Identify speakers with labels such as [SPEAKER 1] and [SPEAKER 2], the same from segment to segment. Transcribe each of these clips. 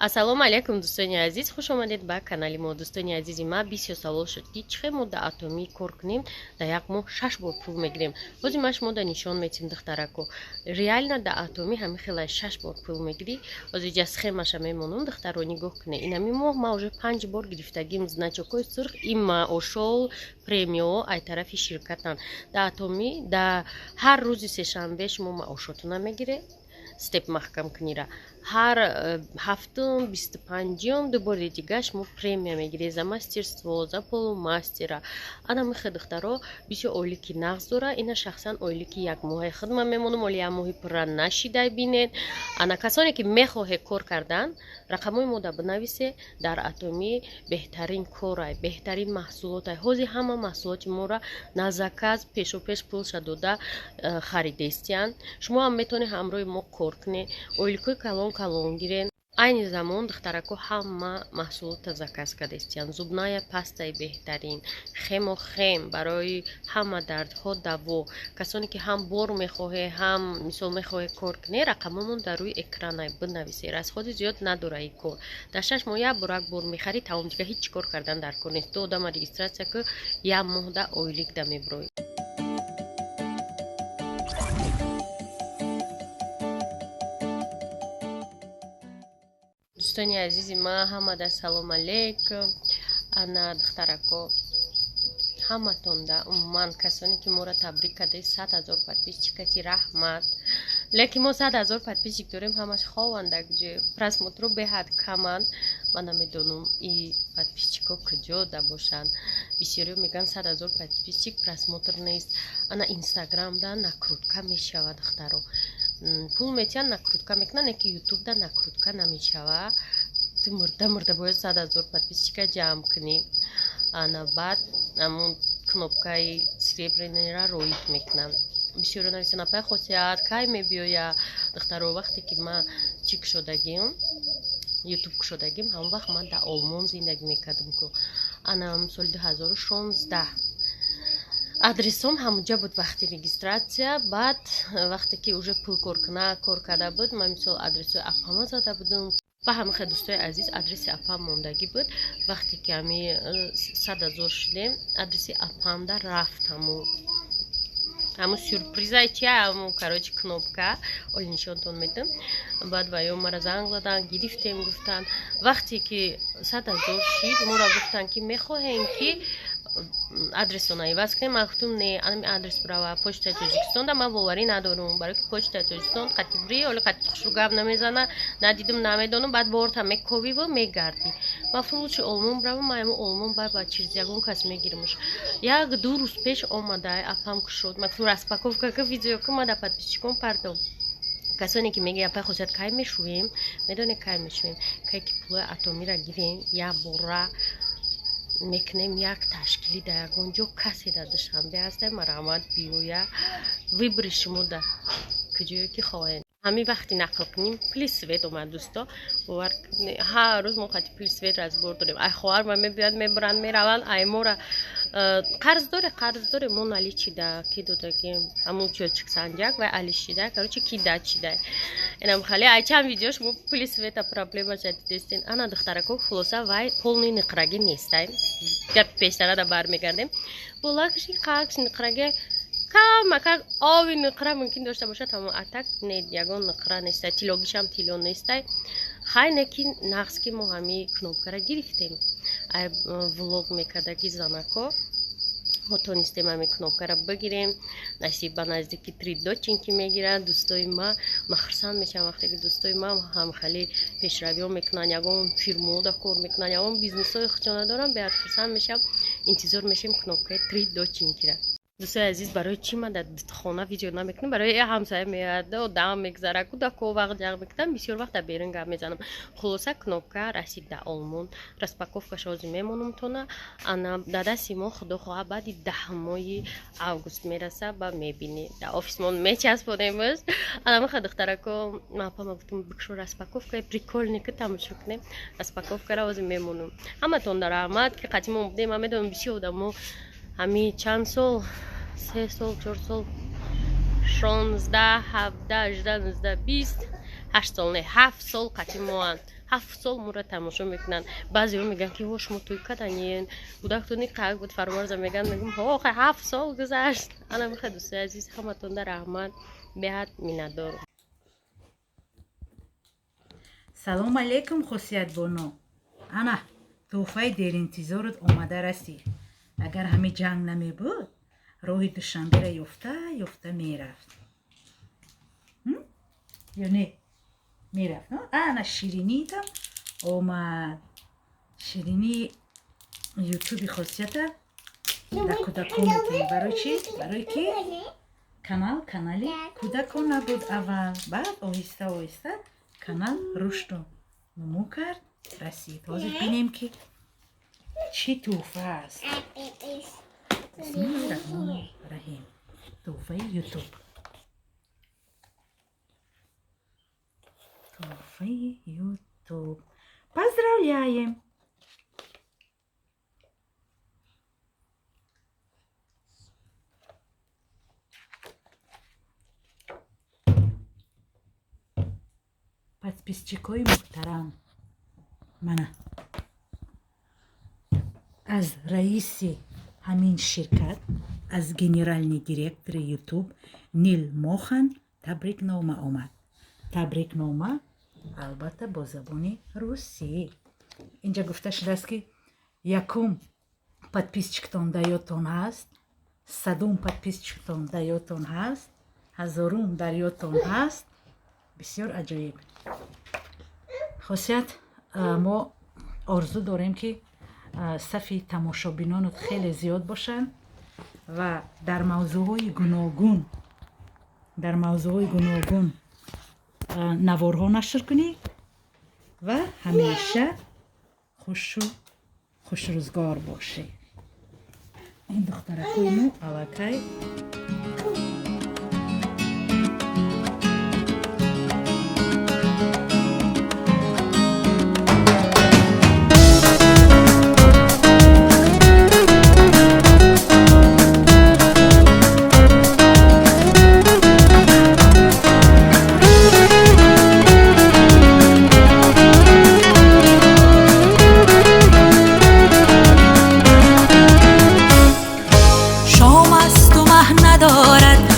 [SPEAKER 1] Ассалому алейкум, дӯстони азиз, хуш омадед ба канали мо. Дӯстони азизи ман, бисёр савол шуд ки чӣ мо дар атомӣ кор кунем, дар як моҳ 6 бор пул мегирем. Бози ма шумо дар нишон метим духтарако. Реально дар атомӣ ҳами хела 6 бор пул мегири. Озиҷа схемаша мемонам духтаро нигоҳ кунед. Инами моҳ ма уже 5 бор гирифтагим значокои сурх, има ошол, премио ай тарафи ширкатан. Дар атомӣ дар ҳар рӯзи сешанбе шумо маошотона мегиред. Степ маҳкам кунира. Ҳар ҳафтум 25-ум дубори дига шумо премия мегиред за мастерство, за полумастера. Ана михе духтаро бисёр ойлики нағз дора. Ина шахсан ойлики як моҳе хидмат мемонам, оли як моҳи пурра нашидай бинед. Ана касоне ки мехоҳе кор кардан, рақамои мода бинависе. Дар атомӣ беҳтарин корай, беҳтарин маҳсулотай. ҳозир ҳама маҳсулоти мора на заказ пешопеш пулша дода харидестиян. Шумо ҳам метавонед ҳамроҳи мо кор кунед. Ойликои калон гирен. Айни замон духтарако ҳама маҳсулота заказ кардестиян. Зубная пастаи беҳтарин, хем барои ҳама дардҳо даво. Касоне ки ҳам бор мехоҳе, ҳам мисол мехоҳе кор кунед, рақамамон дар рӯи экранай бинависед. Расходи зиёд надора ин кор. Дар 6 моҳ як бор мехарид, тамом дига ҳеҷ чӣ кор кардан дар кор нест. То одама регистратсия ку як моҳ да ойлик да меброид. Дӯстони азизи ман, ҳамада салом алейкум. Ана духтарако ҳаматонда умуман касоне ки моро табрик кардед 100 000 подписчикати раҳмат. лекин мо 100 000 подписчик дорем, ҳамаш ховандак ҷо просмотро беҳад каманд. Ман намедонам и подписчикҳо куҷо да бошанд. Бисёриҳо мегӯянд 100 000 подписчик просмотр нест. Ана инстаграм да накрутка мешавад духтаро. пул метиҳанд накрутка мекунанд, неки ютуб да накрутка намешавад. Ту мурда бояд 100 000 подписчика ҷамъ кунӣ. Ана баъд амун кнопкаи серебряныра роид мекунанд. Бисёриҳо нависанд апай хосият кай мебиёя. Духтаро вақте ки ман чӣ кушодагим, ютуб кушодагим, ҳамон вақт ман дар олмон зиндагӣ мекардам ку. Ана соли 2016 адресом ҳамунҷа буд вақти регистратсия. Баъд вақте ки уже пул кор карда буд, ман мисол адресои апама зада будам. Ба ҳамихе дӯстои азиз, адреси апам мондагӣ буд. Вақте ки ҳами 100 000 шудем, адреси апам да рафт ҳамун сюрпризай чи ҳамун карочи кнопка оли нишонтон медам. Баъд ваё мара занг задан, гирифтем, гуфтанд вақте ки 100 000 шид, моро гуфтанд ки мехоҳем ки адресона иваз кунем. Ман гуфтам не, ами адрес брава почтаи Тоҷикистон да ман боварӣ надорам, барои ки почтаи Тоҷикистон қати бри оли қати хушрӯ гап намезана, надидам намедонам, баъд борта мековиву мегарди. Ман гуфтам лучше олмон бравам, ман ҳамон олмон баъд через ягон кас мегиримаш. Як 2 рӯз пеш омадай апам кушод. Ман гуфтам распаковка ку видео ку ман да подписчикон пардом. касоне ки мегӯянд апай хосият кай мешӯем, медонед кай мешӯем, кай ки пулои атомиро гирем як бора мекунем як ташкилӣ дар ягон ҷо касе дар душанбе ҳастай марҳамат биёя вибори шумо да куҷое ки хоҳед. ҳамин вақти нақл кунем пли свет омад дӯсто. бовар кунед ҳар рӯз мо хати пли свет разбор дорем. ай хоҳар ма мебиёянд мебаранд мераванд, ай мора қарз доре мо наличида ки додагем ҳамун чӯчик санҷак ва алишида короче ки дачидай инам хали ай чанд видео шумо пли света проблема шадидестин. ана духтарако хулоса вай полни ниқраги нестай. гап пештарада бармегардем. болакши қакш ниқраге камакак оби ниқра мумкин дошта бошад, ҳамон атак не ягон ниқра нестай, тилогишам тило нестай. хай неки нағз ки мо ҳами кнопкара гирифтем. ай влог мекардаги занако мо тонистем ҳами кнопкара бигирем. насиб ба наздики 3 дочинки мегирад. дӯстои ма хурсанд мешавам вақте ки дӯстои ма ҳам хали пешравиҳо мекунанд, ягон фирмода кор мекунанд, ягон бизнесҳои худшона доранд, беҳад хурсанд мешавам. интизор мешавем кнопкаи 3 дочинкира. дӯстои азиз, барои чӣ ман дар хона видео намекунам? барои ҳамсоя меояд дам мегзара кудако вақт ҷамъ мекунам, бисёр вақт дар берун гап мезанам. хулоса кнопка расид дар олмон, распаковкаш ҳозир мемонам тона. ана дар дасти мо худо хоҳад баъди 10 моҳи август мераса ба мебинӣ дар офисмон мечаспонем. ана миха духтарако ман апама гуфтам бикушо распаковкаи прикольне ки тамошо кунем. распаковкара ҳозир мемонам. ҳаматонда раҳмат ки қатъи мо будем. ман медонам бисёр одамо ҳами чанд сол 3 сол 4 сол 16 17 18 19 20 8 сол не 7 сол қатъи моанд. 7 سال مورا تماشا میکنن. بعضی ها میگن که شما توی کدنین بودکتونی قاق بود فرمارزا میگم آخه 7 سال گذشت. انا میخواد دوست عزیز همتون در رحمت بیاد میندارم.
[SPEAKER 2] سلام علیکم خصوصیت بانو. انا توفای دیر انتظارت اومده رسی. اگر همه جنگ نمی بود راهی دوشنبه را یفته میرفت یا نه میرفت. انا شیرینی تم اومد. شیرینی یوتیوبی خاصیت در کودکان میتونی. برای چی؟ برای کی؟ کانالی کودکان نبود اول. بعد آهسته آهسته کانال رشد و نمو کرد رسید. حاضر بینیم که چی توفه است. بسم الله الرحمن الرحیم. توفه یوتیوب. توفه یوتیوب. Поздравляем! подписчикои муҳтарам, мана аз раиси ҳамин ширкат, аз генеральный директори ютуб Нил Мохан табрикнома омад. табрикнома албатта бо забони русӣ. инҷа гуфта шудааст ки якум подписчиктон дар ёдтон ҳаст, садум подписчиктон дар ёдтон ҳаст, ҳазорум дар ёдтон ҳаст. бисёр аҷоиб. хосият мо орзу дорем ки сафи тамошобинонот хеле зиёд бошанд ва дар мавзӯъҳои гуногун наворҳо нашр кунед ва ҳамеша хушу хушрӯзгор бошед. ин духтаракои мо аллакай
[SPEAKER 3] ندارد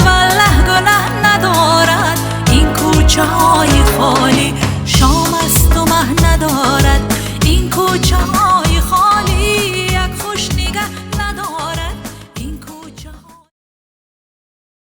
[SPEAKER 3] والله گناه ندارد این کوچه های خالی